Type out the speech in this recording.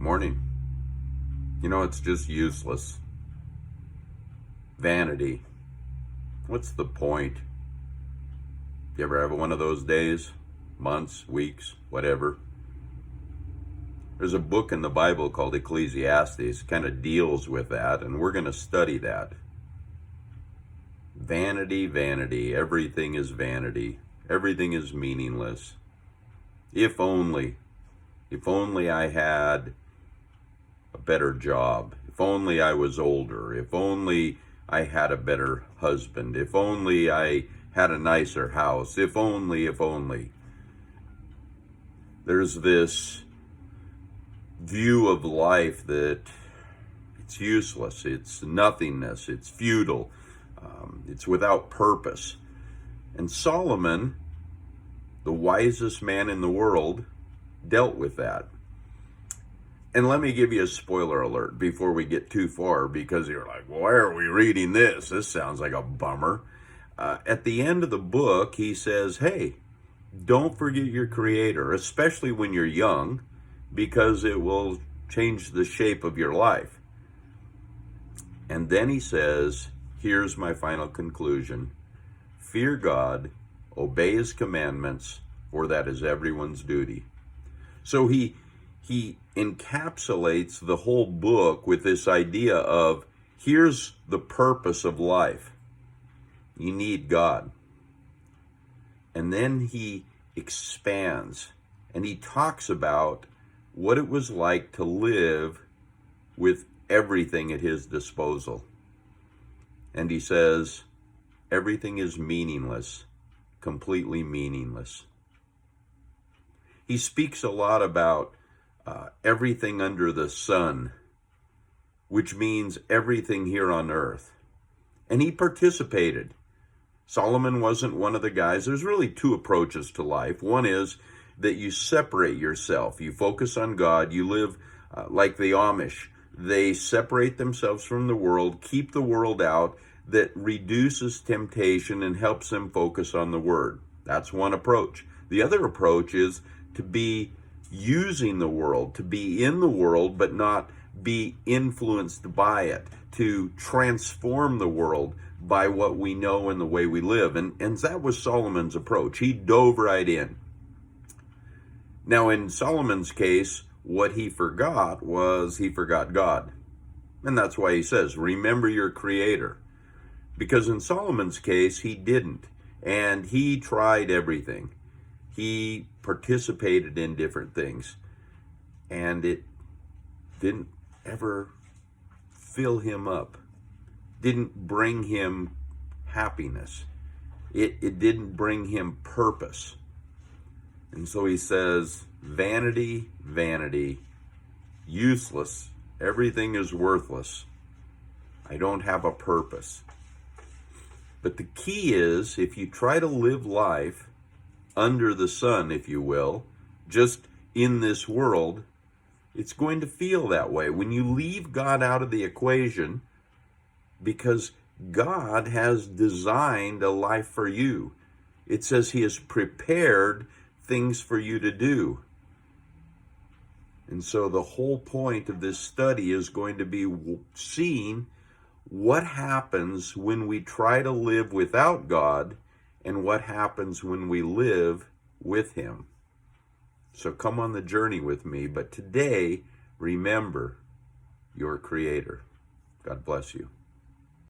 Morning. It's just useless. Vanity. What's the point? You ever have one of those days? Months, weeks, whatever. There's a book in the Bible called Ecclesiastes, kind of deals with that, and we're going to study that. Vanity, vanity. Everything is vanity. Everything is meaningless. If only I had a better job. If only I was older. If only I had a better husband. If only I had a nicer house. If only. There's this view of life that it's useless, it's nothingness, it's futile, it's without purpose. And Solomon, the wisest man in the world, dealt with that. And let me give you a spoiler alert before we get too far, because you're like, well, why are we reading this? This sounds like a bummer. At the end of the book, he says, hey, don't forget your Creator, especially when you're young, because it will change the shape of your life. And then he says, here's my final conclusion. Fear God, obey His commandments, for that is everyone's duty. So he encapsulates the whole book with this idea of, here's the purpose of life. You need God. And then he expands and he talks about what it was like to live with everything at his disposal. And he says, everything is meaningless, completely meaningless. He speaks a lot about everything under the sun, which means everything here on earth. And he participated. Solomon wasn't one of the guys. There's really two approaches to life. One is that you separate yourself. You focus on God. You live like the Amish. They separate themselves from the world, keep the world out. That reduces temptation and helps them focus on the Word. That's one approach. The other approach is to be using the world, to be in the world, but not be influenced by it, to transform the world by what we know and the way we live. And that was Solomon's approach. He dove right in. Now, in Solomon's case, what he forgot was he forgot God. And that's why he says, remember your Creator. Because in Solomon's case, he didn't. And he tried everything. He participated in different things. And it didn't ever fill him up. Didn't bring him happiness. It didn't bring him purpose. And so he says, vanity, vanity, useless. Everything is worthless. I don't have a purpose. But the key is, if you try to live life under the sun, if you will, just in this world, it's going to feel that way. When you leave God out of the equation, because God has designed a life for you. It says He has prepared things for you to do. And so the whole point of this study is going to be seeing what happens when we try to live without God and what happens when we live with Him. So come on the journey with me, but today, remember your Creator. God bless you.